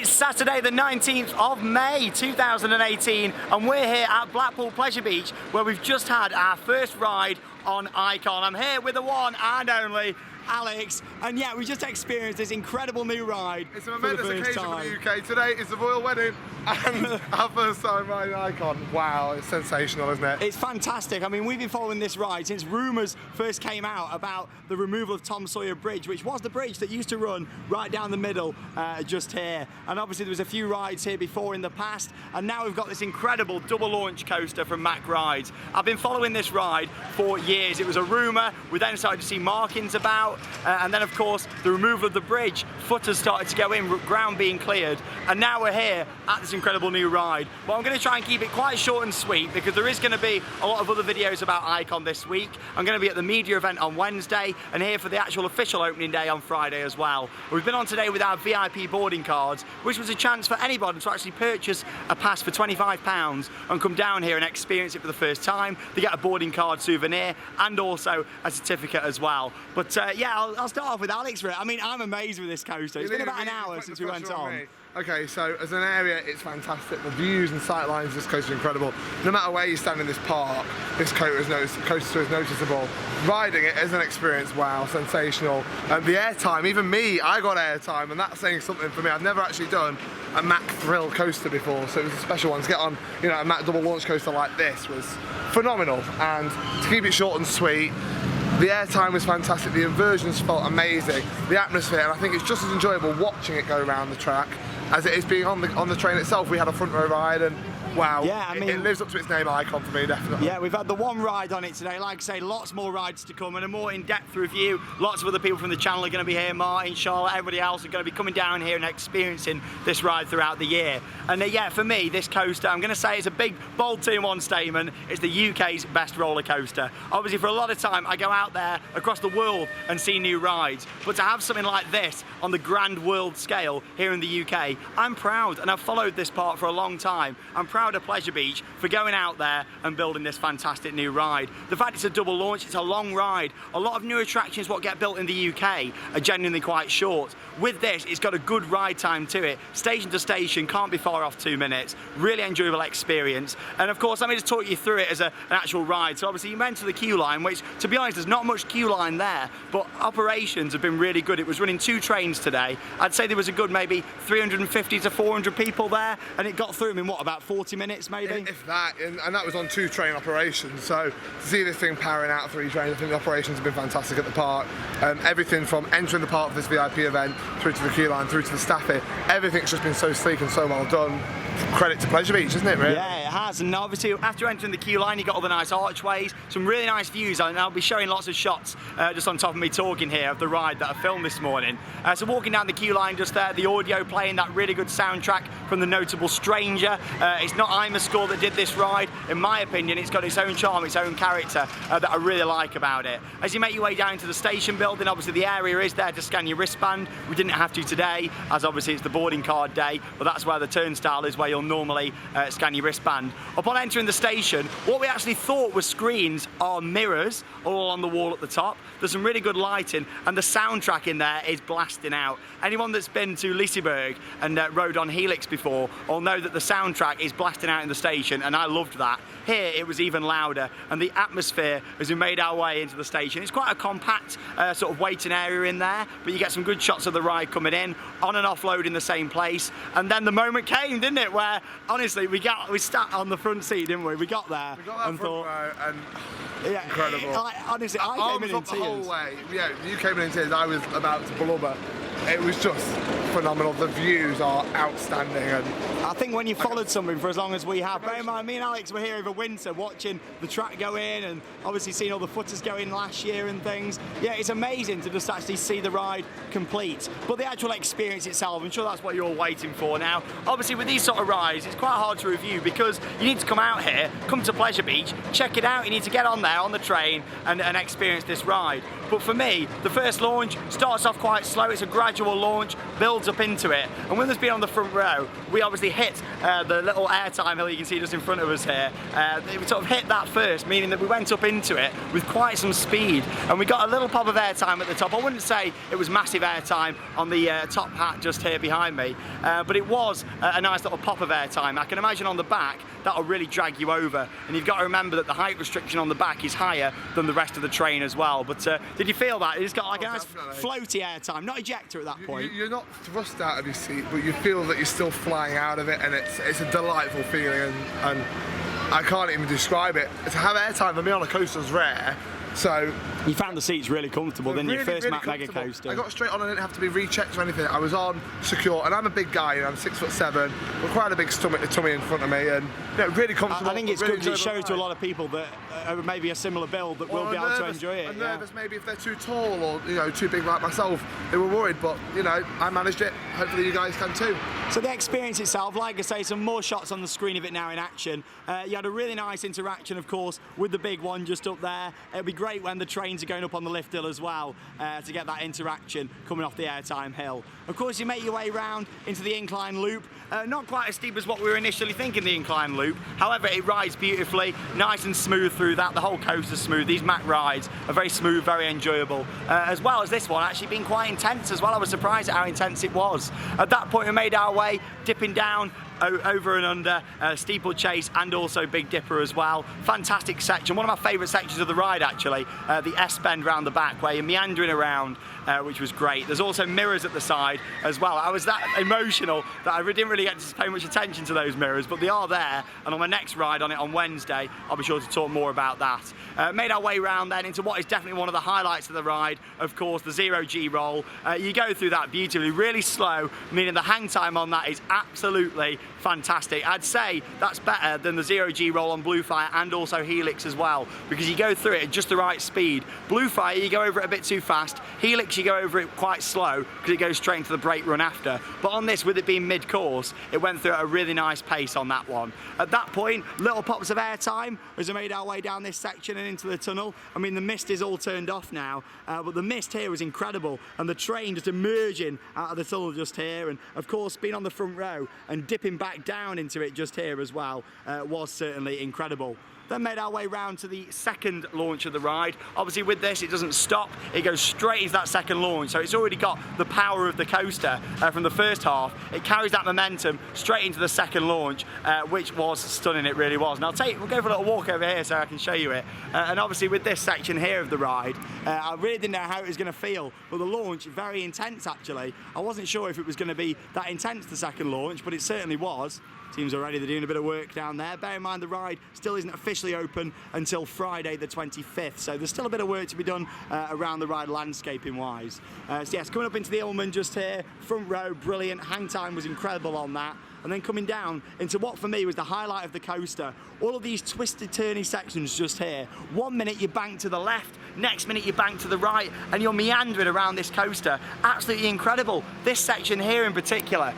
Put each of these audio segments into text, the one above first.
It's Saturday the 19th of May 2018 and we're here at Blackpool Pleasure Beach where we've just had our first ride on Icon. I'm here with the one and only Alex, and yeah, we just experienced this incredible new ride. It's a momentous occasion for the UK. Today is the royal wedding and our first time riding Icon. Wow, it's sensational, isn't it? It's fantastic. I mean, we've been following this ride since rumours first came out about the removal of Tom Sawyer Bridge, which was the bridge that used to run right down the middle just here. And obviously there was a few rides here before in the past, and now we've got this incredible double launch coaster from Mack Rides. I've been following this ride for years. It was a rumour, we then started to see markings about, and then of course the removal of the bridge, footers started to go in, ground being cleared, and now we're here at this incredible new ride. But I'm going to try and keep it quite short and sweet because there is going to be a lot of other videos about Icon this week. I'm going to be at the media event on Wednesday and here for the actual official opening day on Friday as well. We've been on today with our VIP boarding cards, which was a chance for anybody to actually purchase a pass for £25 and come down here and experience it for the first time. They get a boarding card souvenir and also a certificate as well. But yeah, I'll start off with Alex for it. I mean, I'm amazed with this coaster. It's been about an hour since we went on. Okay, so as an area, it's fantastic. The views and sight lines of this coaster are incredible. No matter where you stand in this park, this coaster is noticeable. Riding it is an experience, wow, sensational. The airtime, even me, I got airtime, and that's saying something for me. I've never actually done a Mack Thrill coaster before, so it was a special one. To get on, you know, a Mack double launch coaster like this was phenomenal. And to keep it short and sweet, the airtime was fantastic, the inversions felt amazing, the atmosphere, and I think it's just as enjoyable watching it go around the track as it is being on the train itself. We had a front row ride and wow, yeah, I mean, it lives up to its name, Icon, for me, definitely. Yeah, we've had the one ride on it today. Like I say, lots more rides to come and a more in-depth review. Lots of other people from the channel are going to be here. Martin, Charlotte, everybody else are going to be coming down here and experiencing this ride throughout the year. And yeah, for me, this coaster, I'm going to say it's a big, bold 2-in-1 statement. It's the UK's best roller coaster. Obviously, for a lot of time, I go out there across the world and see new rides. But to have something like this on the grand world scale here in the UK, I'm proud, and I've followed this park for a long time. I'm proud of Pleasure Beach for going out there and building this fantastic new ride. The fact it's a double launch, it's a long ride. A lot of new attractions what get built in the UK are genuinely quite short. With this, it's got a good ride time to it. Station to station, can't be far off 2 minutes. Really enjoyable experience. And of course, let me just talk you through it as an actual ride. So obviously you enter the queue line, which to be honest, there's not much queue line there, but operations have been really good. It was running 2 trains today. I'd say there was a good maybe 350 to 400 people there, and it got through them in what, about 40 minutes maybe? If that, and that was on 2 train operations. So to see this thing powering out 3 trains, I think the operations have been fantastic at the park. Everything from entering the park for this VIP event, through to the queue line, through to the staff here, everything's just been so sleek and so well done. Credit to Pleasure Beach, isn't it, really? Yeah, it has. And obviously, after entering the queue line, you got all the nice archways, some really nice views, and I'll be showing lots of shots just on top of me talking here of the ride that I filmed this morning. So walking down the queue line just there, the audio playing that really good soundtrack from the notable Stranger. It's not I'm a Score that did this ride. In my opinion, it's got its own charm, its own character that I really like about it. As you make your way down to the station building, obviously the area is there to scan your wristband. We didn't have to today, as obviously it's the boarding card day, but that's where the turnstile is, where you'll normally scan your wristband. Upon entering the station, what we actually thought were screens are mirrors all on the wall at the top. There's some really good lighting, and the soundtrack in there is blasting out. Anyone that's been to Liseberg and rode on Helix before will know that the soundtrack is blasting out in the station, and I loved that. Here it was even louder, and the atmosphere as we made our way into the station. It's quite a compact sort of waiting area in there, but you get some good shots of the ride coming in, on and offload in the same place. And then the moment came, didn't it, where honestly we sat on the front seat, didn't we? We got there and thought, and yeah, incredible. Honestly, I came in tears. The whole way. Yeah, you came in tears. I was about to blubber. It was just phenomenal. The views are outstanding, and I think when you followed something for as long as we have, bear in mind, me and Alex were here over winter watching the track go in and obviously seeing all the footers go in last year and things. Yeah, it's amazing to just actually see the ride complete. But the actual experience itself, I'm sure that's what you're all waiting for now. Obviously with these sort of rides, it's quite hard to review because you need to come out here, come to Pleasure Beach, check it out. You need to get on there on the train and experience this ride. But for me, the first launch starts off quite slow. It's a gradual launch, builds up into it. And when there's been on the front row, we obviously hit the little airtime hill you can see just in front of us here. We sort of hit that first, meaning that we went up into it with quite some speed. And we got a little pop of airtime at the top. I wouldn't say it was massive airtime on the top hat just here behind me, but it was a nice little pop of airtime. I can imagine on the back, that'll really drag you over. And you've got to remember that the height restriction on the back is higher than the rest of the train as well. But did you feel that? It's got like a nice floaty airtime, not ejector at that point. You're not thrust out of your seat, but you feel that you're still flying out of it, and it's a delightful feeling, and I can't even describe it. To have airtime for me on a coaster is rare. So you found the seats really comfortable, didn't you? First mega coaster. I got straight on, I didn't have to be rechecked or anything. I was on secure, and I'm a big guy, and I'm 6'7", with quite a big tummy in front of me, and really comfortable. I think it's really good because it shows to a lot of people that maybe a similar build that will be able to enjoy it. I'm nervous maybe if they're too tall or too big like myself. They were worried, but I managed it. Hopefully you guys can too. So the experience itself, like I say, some more shots on the screen of it now in action. You had a really nice interaction, of course, with the big one just up there. It'll be great when the trains are going up on the lift hill as well to get that interaction coming off the airtime hill. Of course, you make your way round into the incline loop. Not quite as steep as what we were initially thinking, the incline loop. However, it rides beautifully, nice and smooth through that. The whole coaster's smooth. These Mack rides are very smooth, very enjoyable. As well as this one actually being quite intense as well. I was surprised at how intense it was. At that point, we made our way, dipping down over and under steeplechase and also Big Dipper as well. Fantastic section, one of my favourite sections of the ride actually, the S-bend round the back where you're meandering around, which was great. There's also mirrors at the side as well. I was that emotional that I didn't really get to pay much attention to those mirrors, but they are there, and on my next ride on it on Wednesday, I'll be sure to talk more about that. Made our way round then into what is definitely one of the highlights of the ride, of course, the 0G roll. You go through that beautifully, really slow, meaning the hang time on that is absolutely fantastic. I'd say that's better than the 0G roll on Bluefire and also Helix as well, because you go through it at just the right speed. Bluefire, you go over it a bit too fast. Helix, you go over it quite slow because it goes straight into the brake run after. But on this, with it being mid-course, it went through at a really nice pace on that one. At that point, little pops of airtime as we made our way down this section and into the tunnel. I mean, the mist is all turned off now, but the mist here was incredible, and the train just emerging out of the tunnel just here, and of course, being on the front row and dipping back down into it just here as well was certainly incredible. Then made our way round to the second launch of the ride. Obviously with this, it doesn't stop. It goes straight into that second launch. So it's already got the power of the coaster from the first half. It carries that momentum straight into the second launch, which was stunning, it really was. And we'll go for a little walk over here so I can show you it. And obviously with this section here of the ride, I really didn't know how it was going to feel, but the launch, very intense actually. I wasn't sure if it was going to be that intense, the second launch, but it certainly was. Seems already they're doing a bit of work down there. Bear in mind the ride still isn't officially open until Friday the 25th, so there's still a bit of work to be done around the ride landscaping wise. So yes, coming up into the Ullman just here, front row, brilliant. Hang time was incredible on that. And then coming down into what for me was the highlight of the coaster, all of these twisted turny sections just here. 1 minute you bank to the left, next minute you bank to the right, and you're meandering around this coaster. Absolutely incredible. This section here in particular,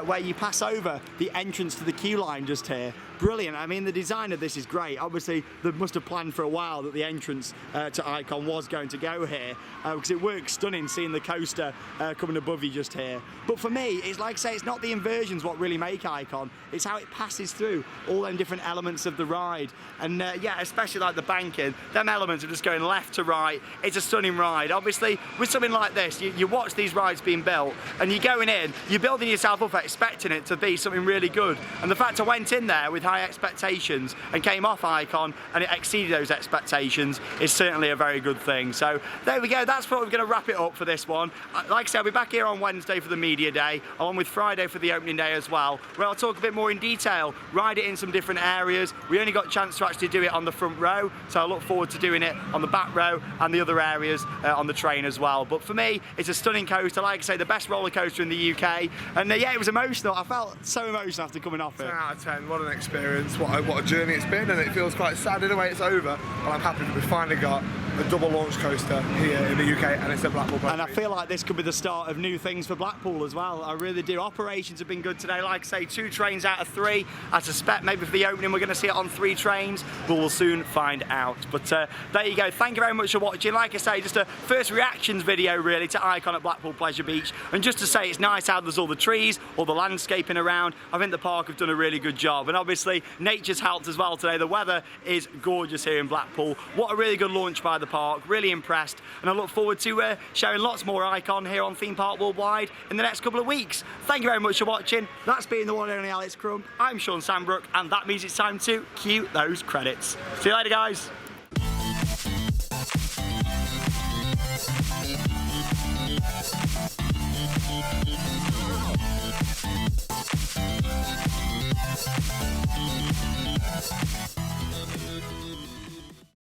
where you pass over the entrance to the queue line just here. Brilliant. I mean, the design of this is great. Obviously, they must have planned for a while that the entrance to Icon was going to go here, because it works stunning seeing the coaster coming above you just here. But for me, it's like I say, it's not the inversions what really make Icon, it's how it passes through all them different elements of the ride. And yeah, especially like the banking, them elements are just going left to right. It's a stunning ride. Obviously, with something like this, you watch these rides being built, and you're going in, you're building yourself up expecting it to be something really good. And the fact I went in there with high expectations and came off Icon and it exceeded those expectations is certainly a very good thing. So there we go, that's what we're going to wrap it up for this one. Like I said, I'll be back here on Wednesday for the media day, along with Friday for the opening day as well, where I'll talk a bit more in detail, ride it in some different areas. We only got a chance to actually do it on the front row, so I look forward to doing it on the back row and the other areas on the train as well. But for me, it's a stunning coaster, like I say, the best roller coaster in the UK, and yeah, it was emotional. I felt so emotional after coming off it. 10 out of 10, what an experience. What a journey it's been, and it feels quite sad in a way it's over, but I'm happy that we finally got a double launch coaster here in the UK, and it's at Blackpool Pleasure And I Beach. feel like this could be the start of new things for Blackpool as well. I really do. Operations have been good today. Like I say, 2 trains out of 3. I suspect maybe for the opening we're going to see it on 3 trains, but we'll soon find out. But there you go. Thank you very much for watching. Like I say, just a first reactions video really to Icon at Blackpool Pleasure Beach. And just to say, it's nice how there's all the trees, all the landscaping around. I think the park have done a really good job. And obviously, nature's helped as well today. The weather is gorgeous here in Blackpool. What a really good launch by the park. Really impressed. And I look forward to sharing lots more Icon here on Theme Park Worldwide in the next couple of weeks. Thank you very much for watching. That's been the one and only Alex Crump. I'm Sean Sandbrook, and that means it's time to cue those credits. See you later, guys.